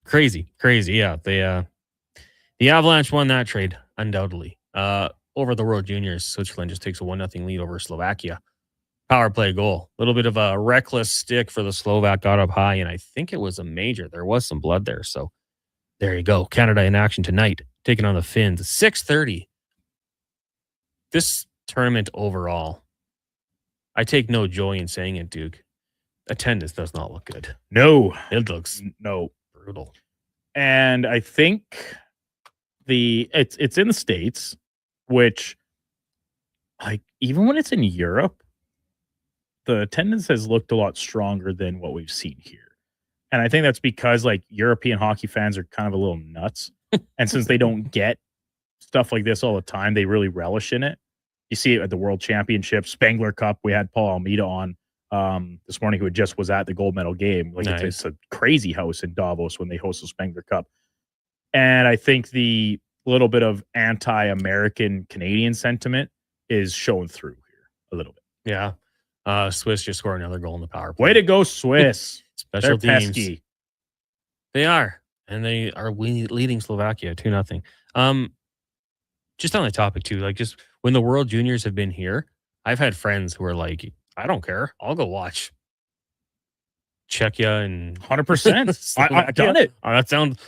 Crazy. Yeah. The Avalanche won that trade, undoubtedly. Over the World Juniors, Switzerland just takes a 1-0 lead over Slovakia. Power play goal. A little bit of a reckless stick for the Slovak, got up high, and I think it was a major. There was some blood there, so there you go. Canada in action tonight, taking on the Finns. 6:30. This tournament overall, I take no joy in saying it, Duke. Attendance does not look good. No. It looks brutal. And I think it's in the States, which, like, even when it's in Europe, the attendance has looked a lot stronger than what we've seen here. And I think that's because, like, European hockey fans are kind of a little nuts. And since they don't get stuff like this all the time, they really relish in it. You see it at the World Championship, Spengler Cup. We had Paul Almeida on this morning, who just was at the gold medal game. Like, nice. It's a crazy house in Davos when they host the Spengler Cup. And I think the little bit of anti-American Canadian sentiment is showing through here a little bit. Yeah. Swiss just scored another goal in the power play. Way to go, Swiss. Special They're teams. pesky. They are. And they are leading Slovakia 2-0. Just on the topic, too, like, just when the World Juniors have been here, I've had friends who are like, I don't care. I'll go watch Czechia and 100%. I've done it.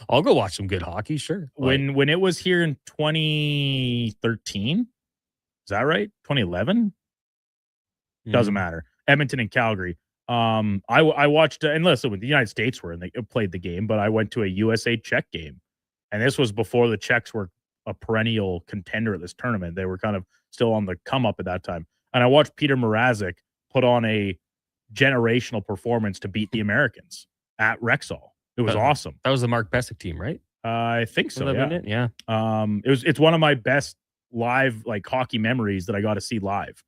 I'll go watch some good hockey. Sure. When it was here in 2013, is that right? 2011? Doesn't matter. Edmonton and Calgary. I watched, and listen, when the United States were and they played the game, but I went to a USA Czech game, and this was before the Czechs were a perennial contender at this tournament. They were kind of still on the come up at that time. And I watched Peter Mrazek put on a generational performance to beat the Americans at Rexall. It was awesome. That was the Mark Bessick team, right? I think so. Yeah. It's one of my best live hockey memories that I got to see live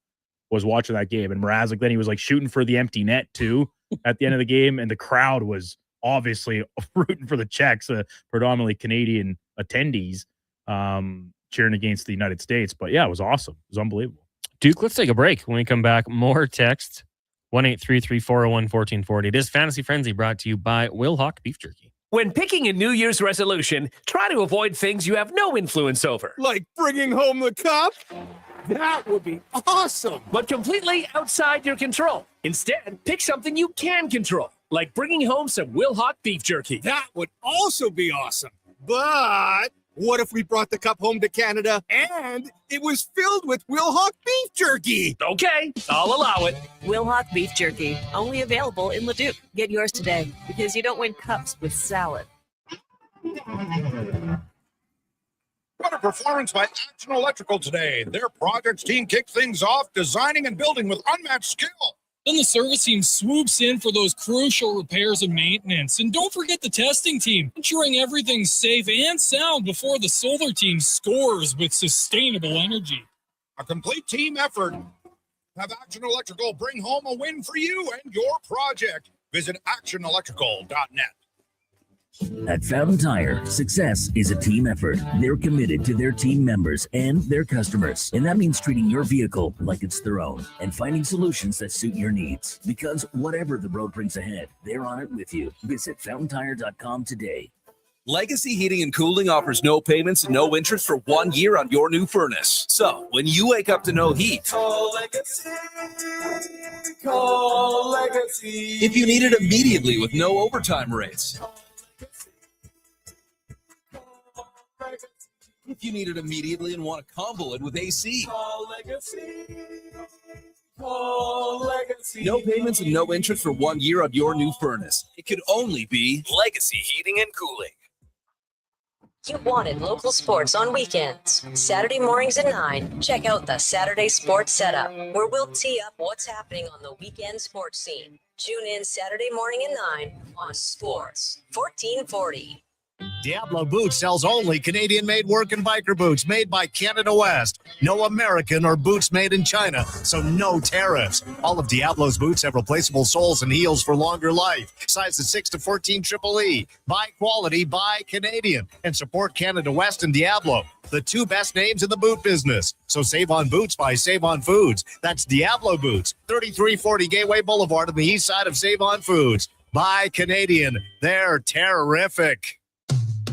was watching that game. And Mrazek, then he was shooting for the empty net too at the end of the game, and the crowd was obviously rooting for the Czechs, predominantly Canadian attendees, cheering against the United States. But yeah, it was awesome. It was unbelievable. Duke, let's take a break. When we come back, more texts. 1-833-401-1440. It is Fantasy Frenzy, brought to you by Will Hawk Beef Jerky. When picking a New Year's resolution, try to avoid things you have no influence over. Like bringing home the cup? That would be awesome. But completely outside your control. Instead, pick something you can control, like bringing home some Will Hawk Beef Jerky. That would also be awesome. But what if we brought the cup home to Canada and it was filled with Will Hawk Beef Jerky? Okay, I'll allow it. Will Hawk Beef Jerky, only available in Leduc. Get yours today, because you don't win cups with salad. What a performance by Action Electrical today. Their projects team kicked things off, designing and building with unmatched skill. Then the service team swoops in for those crucial repairs and maintenance. And don't forget the testing team, ensuring everything's safe and sound before the solar team scores with sustainable energy. A complete team effort. Have Action Electrical bring home a win for you and your project. Visit actionelectrical.net. At Fountain Tire, success is a team effort. They're committed to their team members and their customers. And that means treating your vehicle like it's their own and finding solutions that suit your needs. Because whatever the road brings ahead, they're on it with you. Visit fountaintire.com today. Legacy Heating and Cooling offers no payments and no interest for 1 year on your new furnace. So, when you wake up to no heat, call Legacy. Call Legacy. If you need it immediately with no overtime rates. If you need it immediately and want to combo it with AC. Call Legacy. Call Legacy. No payments and no interest for 1 year on your new furnace. It could only be Legacy Heating and Cooling. You wanted local sports on weekends. Saturday mornings at 9, check out the Saturday Sports Setup, where we'll tee up what's happening on the weekend sports scene. Tune in Saturday morning at 9 on Sports 1440. Diablo Boots sells only Canadian-made work and biker boots made by Canada West. No American or boots made in China, so no tariffs. All of Diablo's boots have replaceable soles and heels for longer life. Sizes 6 to 14 Triple E. Buy quality, buy Canadian. And support Canada West and Diablo, the two best names in the boot business. So save on boots by Save on Foods. That's Diablo Boots, 3340 Gateway Boulevard on the east side of Save on Foods. Buy Canadian. They're terrific.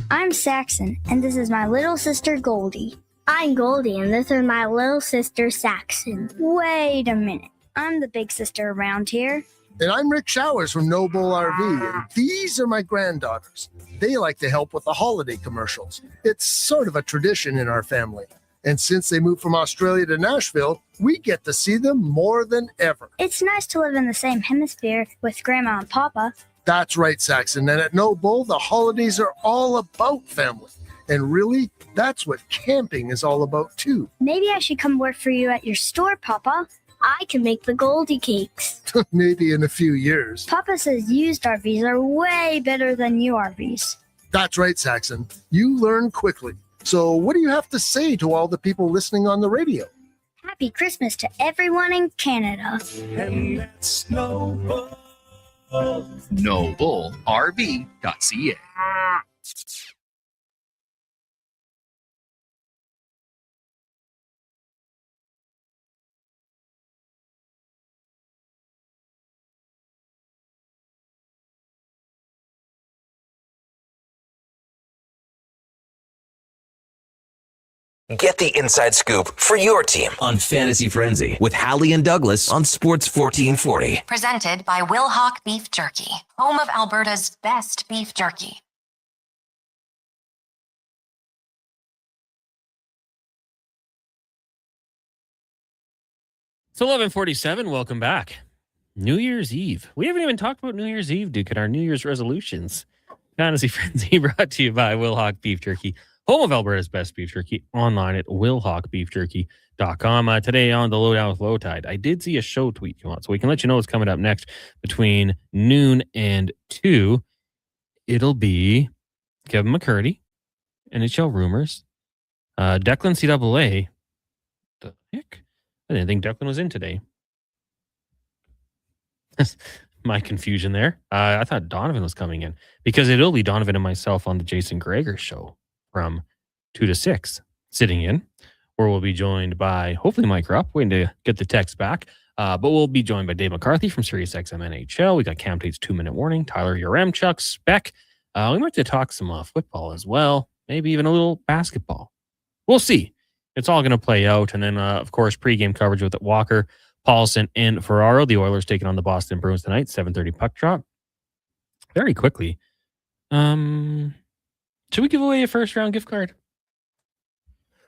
I'm Saxon, and this is my little sister Goldie. I'm Goldie, and this is my little sister Saxon. Wait a minute. I'm the big sister around here. And I'm Rick Showers from Noble RV, and these are my granddaughters. They like to help with the holiday commercials. It's sort of a tradition in our family. And since they moved from Australia to Nashville, we get to see them more than ever. It's nice to live in the same hemisphere with Grandma and Papa. That's right, Saxon. And at Noble, the holidays are all about family. And really, that's what camping is all about, too. Maybe I should come work for you at your store, Papa. I can make the Goldie cakes. Maybe in a few years. Papa says used RVs are way better than new RVs. That's right, Saxon. You learn quickly. So what do you have to say to all the people listening on the radio? Happy Christmas to everyone in Canada. And that's Noble. NobleRV.ca. Get the inside scoop for your team on Fantasy Frenzy with Halley and Douglas on Sports 1440. Presented by Will Hawk Beef Jerky, home of Alberta's best beef jerky. It's 11:47. Welcome back. New Year's Eve. We haven't even talked about New Year's Eve, Duke, and our New Year's resolutions. Fantasy Frenzy brought to you by Will Hawk Beef Jerky, home of Alberta's best beef jerky, online at willhawkbeefjerky.com. Today on the Lowdown with Low Tide, I did see a show tweet you want, so we can let you know what's coming up next between noon and 2. It'll be Kevin McCurdy, NHL Rumors, Declan CAA. The heck? I didn't think Declan was in today. My confusion there. I thought Donovan was coming in because it'll be Donovan and myself on the Jason Gregor show from 2 to 6 sitting in, where we'll be joined by hopefully Mike Rupp, waiting to get the text back. But we'll be joined by Dave McCarthy from SiriusXM NHL. We got Cam Tate's 2-minute warning, Tyler Yaremchuk, Spec. We might have to talk some football as well, maybe even a little basketball. We'll see. It's all going to play out. And then, of course, pregame coverage with Walker, Paulson, and Ferraro. The Oilers taking on the Boston Bruins tonight, 7:30 puck drop. Very quickly. Should we give away a first-round gift card?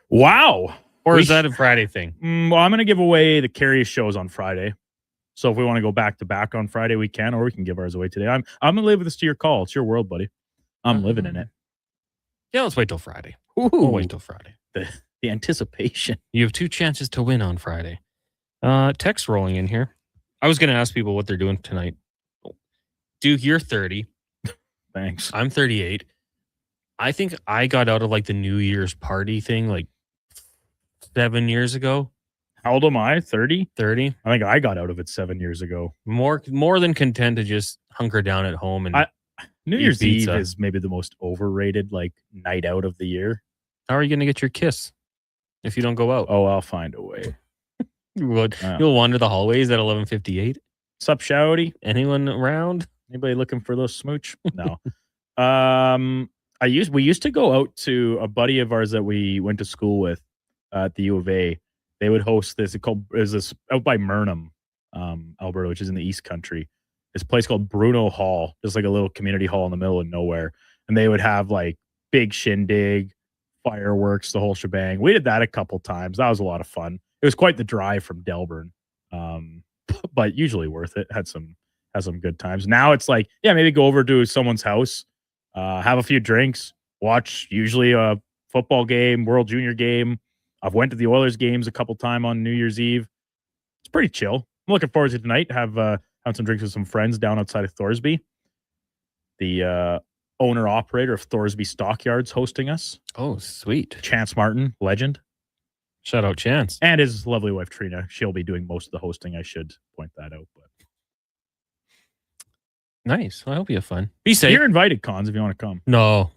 Wow. Or is that a Friday thing? Well, I'm going to give away the Curious shows on Friday. So if we want to go back-to-back on Friday, we can, or we can give ours away today. I'm going to leave this to your call. It's your world, buddy. I'm living in it. Yeah, let's wait till Friday. Ooh. We'll wait till Friday. The anticipation. You have 2 chances to win on Friday. Text rolling in here. I was going to ask people what they're doing tonight. Duke, you're 30. Thanks. I'm 38. I think I got out of like the New Year's party thing like 7 years ago. How old am I? 30? 30. I think I got out of it 7 years ago. More than content to just hunker down at home and New Year's Eve pizza. is maybe the most overrated like night out of the year. How are you going to get your kiss if you don't go out? Oh, I'll find a way. You'll wander the hallways at 11:58. Sup, Shouty? Anyone around? Anybody looking for a little smooch? No. We used to go out to a buddy of ours that we went to school with at the U of A. They would host this. It was this out by Murnham, Alberta, which is in the East Country. This place called Bruno Hall, just like a little community hall in the middle of nowhere. And they would have like big shindig, fireworks, the whole shebang. We did that a couple times. That was a lot of fun. It was quite the drive from Delburn, but usually worth it. Had some good times. Now it's like, yeah, maybe go over to someone's house, have a few drinks, watch usually a football game, World Junior game. I've went to the Oilers games a couple times on New Year's Eve. It's pretty chill. I'm looking forward to tonight. Have some drinks with some friends down outside of Thorsby. The owner operator of Thorsby Stockyards hosting us. Oh, sweet. Chance Martin, legend. Shout out Chance. And his lovely wife Trina. She'll be doing most of the hosting. I should point that out. But nice. I hope you have fun. Be safe. You're invited, Cons, if you want to come. No.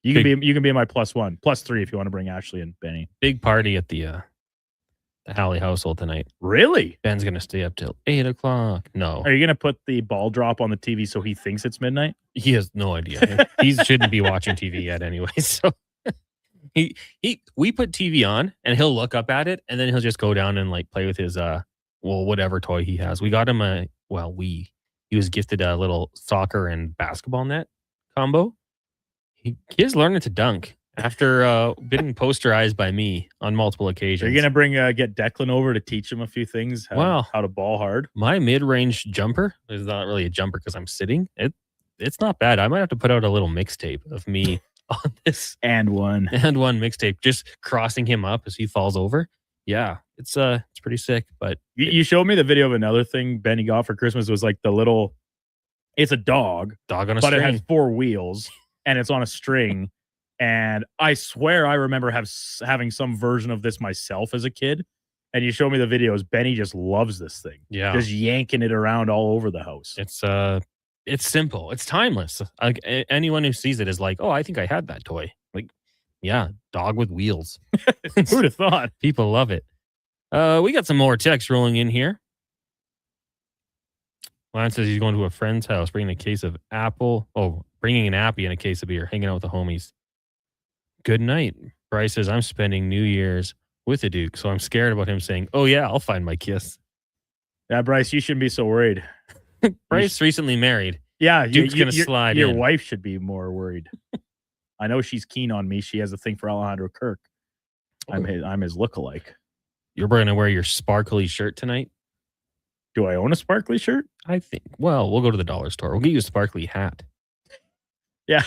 You can be my +1, +3 if you want to bring Ashley and Benny. Big party at the Halley household tonight. Really? Ben's gonna stay up till 8:00. No. Are you gonna put the ball drop on the TV so he thinks it's midnight? He has no idea. He shouldn't be watching TV yet anyway. So we put TV on and he'll look up at it and then he'll just go down and like play with his whatever toy he has. We got him he was gifted a little soccer and basketball net combo. He is learning to dunk after being posterized by me on multiple occasions. Are you gonna bring get Declan over to teach him a few things? How to ball hard? My mid-range jumper is not really a jumper because I'm sitting. It's not bad. I might have to put out a little mixtape of me on this and one mixtape, just crossing him up as he falls over. Yeah, it's pretty sick. But you showed me the video of another thing Benny got for Christmas. It was like it's a dog on a but string. It has 4 wheels and it's on a string. And I swear I remember having some version of this myself as a kid. And you show me the videos. Benny just loves this thing. Yeah, just yanking it around all over the house. It's simple. It's timeless. Like anyone who sees it is like, oh, I think I had that toy. Like, yeah, dog with wheels. Who'd have thought? People love it. We got some more text rolling in here. Lance says he's going to a friend's house, bringing a case of apple. Oh, bringing an appy and a case of beer, hanging out with the homies. Good night. Bryce says, I'm spending New Year's with the Duke, so I'm scared about him saying, oh, yeah, I'll find my kiss. Yeah, Bryce, you shouldn't be so worried. Bryce recently married. Yeah, Duke's going to slide in. Your wife should be more worried. I know she's keen on me. She has a thing for Alejandro Kirk. I'm his lookalike. You're going to wear your sparkly shirt tonight? Do I own a sparkly shirt? I think. Well, we'll go to the dollar store. We'll get you a sparkly hat. Yeah.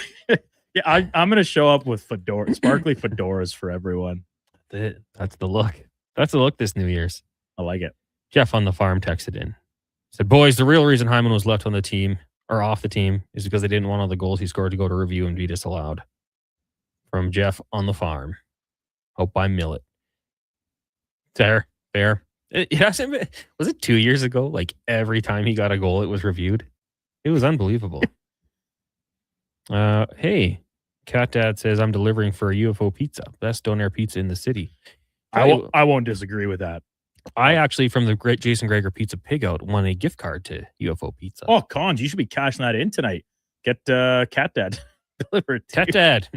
Yeah, I'm going to show up with sparkly fedoras for everyone. That's the look. That's the look this New Year's. I like it. Jeff on the farm texted in. Said, boys, the real reason Hyman was left on the team or off the team is because they didn't want all the goals he scored to go to review and be disallowed. From Jeff on the farm. Hope by Millet. Fair. It hasn't been, was it 2 years ago? Like every time he got a goal, it was reviewed. It was unbelievable. Hey, Cat Dad says I'm delivering for a UFO pizza. Best donair pizza in the city. I won't disagree with that. I actually, from the great Jason Greger Pizza Pig Out, won a gift card to UFO Pizza. Oh, Cons, you should be cashing that in tonight. Get Cat Dad delivered. Cat Dad.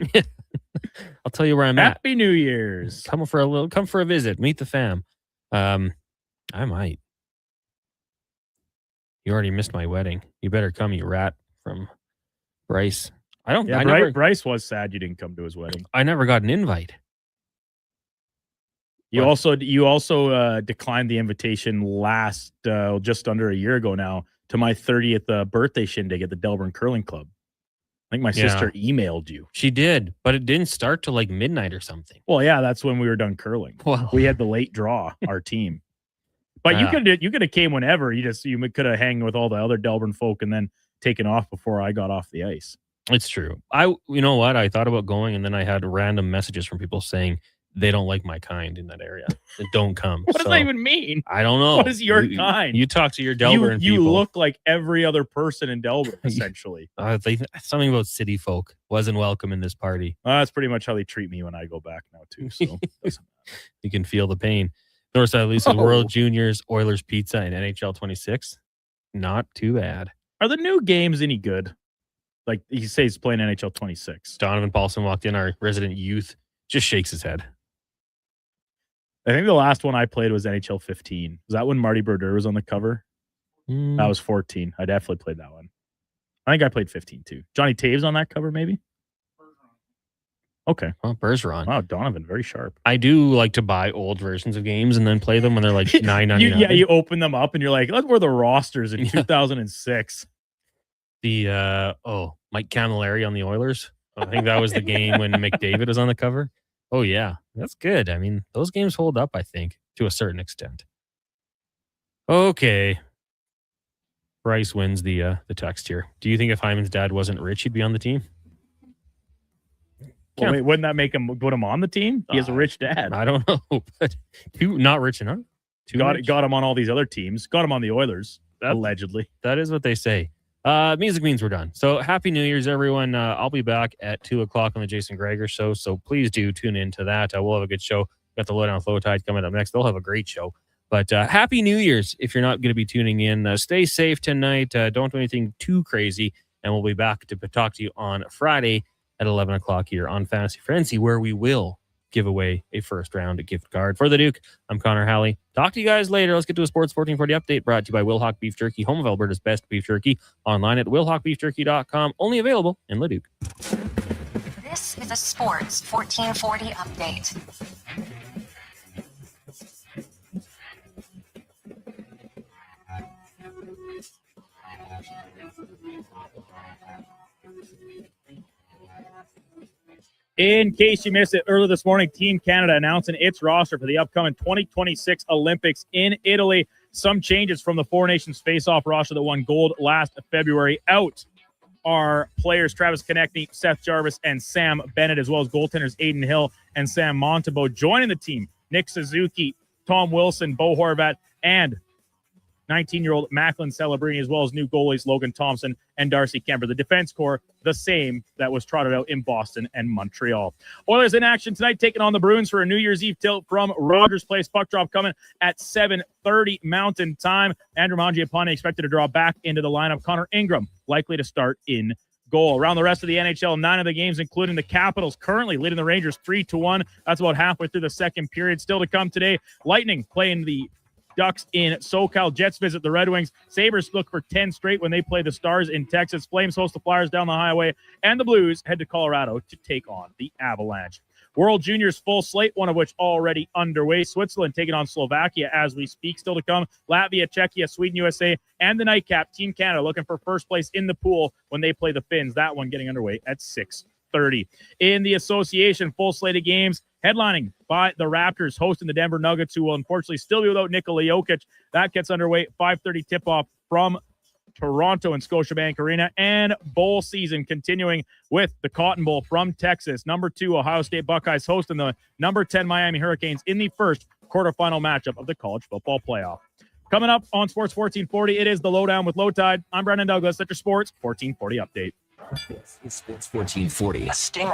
I'll tell you where I'm at. Happy New Year's. Come for a visit. Meet the fam. I might. You already missed my wedding. You better come, you rat. From Bryce. Bryce was sad you didn't come to his wedding. I never got an invite. You also declined the invitation last just under a year ago now to my 30th birthday shindig at the Delburn Curling Club. I think my sister emailed you. She did, but it didn't start till like midnight or something. Well, yeah, that's when we were done curling. Well, we had the late draw, our team. But you could have came whenever. You could have hanged with all the other Delburn folk and then taken off before I got off the ice. It's true. You know what? I thought about going, and then I had random messages from people saying they don't like my kind in that area. They don't come. What does that even mean? I don't know. What is your kind? You talk to your Delburn people. You look like every other person in Delburn, essentially. Something about city folk wasn't welcome in this party. That's pretty much how they treat me when I go back now, too. So you can feel the pain. Northside Lisa, World Juniors, Oilers Pizza, and NHL 26. Not too bad. Are the new games any good? Like he says he's playing NHL 26. Donovan Paulson walked in, our resident youth, just shakes his head. I think the last one I played was NHL 15. Was that when Marty Brodeur was on the cover? That was 14. I definitely played that one. I think I played 15 too. Johnny Taves on that cover, maybe? Okay. Well, Bergeron. Wow, Donovan, very sharp. I do like to buy old versions of games and then play them when they're like $9.99. You open them up and you're like, look where the rosters in 2006. The Mike Camilleri on the Oilers. I think that was the game when McDavid was on the cover. Oh yeah, that's good. I mean, those games hold up, I think, to a certain extent. Okay. Bryce wins the text here. Do you think if Hyman's dad wasn't rich, he'd be on the team? Well, wait, wouldn't that make him put him on the team? He has a rich dad. I don't know, but not rich enough. Got him on all these other teams. Got him on the Oilers, allegedly. That is what they say. Music means we're done. So happy New Year's, everyone. I'll be back at 2:00 on the Jason Greger Show. So please do tune into that. We'll have a good show. Got the Lowdown Flow Tide coming up next. They'll have a great show. But happy New Year's if you're not going to be tuning in. Stay safe tonight. Don't do anything too crazy. And we'll be back to talk to you on Friday at 11 o'clock here on Fantasy Frenzy, where we will give away a first round gift card for the Duke. I'm Connor Halley. Talk to you guys later. Let's get to a Sports 1440 update brought to you by Wilhock Beef Jerky, home of Alberta's best beef jerky, online at willhockbeefjerky.com. Only available in Leduc. This is a Sports 1440 update. In case you missed it, earlier this morning, Team Canada announcing its roster for the upcoming 2026 Olympics in Italy. Some changes from the Four Nations face-off roster that won gold last February. Out are players Travis Konechny, Seth Jarvis, and Sam Bennett, as well as goaltenders Aiden Hill and Sam Montembeault. Joining the team, Nick Suzuki, Tom Wilson, Bo Horvat, and 19-year-old Macklin Celebrini, as well as new goalies Logan Thompson and Darcy Kemper. The defense core, the same that was trotted out in Boston and Montreal. Oilers in action tonight, taking on the Bruins for a New Year's Eve tilt from Rogers Place. Puck drop coming at 7:30 Mountain Time. Andrew Mangiapane expected to draw back into the lineup. Connor Ingram likely to start in goal. Around the rest of the NHL, 9 of the games, including the Capitals, currently leading the Rangers 3-1. That's about halfway through the second period. Still to come today, Lightning playing the Ducks in SoCal. Jets visit the Red Wings. Sabres look for 10 straight when they play the Stars in Texas. Flames host the Flyers down the highway. And the Blues head to Colorado to take on the Avalanche. World Juniors full slate, one of which already underway. Switzerland taking on Slovakia as we speak. Still to come, Latvia, Czechia, Sweden, USA, and the nightcap, Team Canada looking for first place in the pool when they play the Finns. That one getting underway at 6:40. 7:30. In the association, full slate of games, headlining by the Raptors, hosting the Denver Nuggets, who will unfortunately still be without Nikola Jokic. That gets underway. 5:30 tip-off from Toronto and Scotiabank Arena. And bowl season continuing with the Cotton Bowl from Texas. Number 2, Ohio State Buckeyes hosting the number 10 Miami Hurricanes in the first quarterfinal matchup of the college football playoff. Coming up on Sports 1440, it is the Lowdown with Low Tide. I'm Brandon Douglas at your Sports 1440 update. This is Sports 1440. A Stinger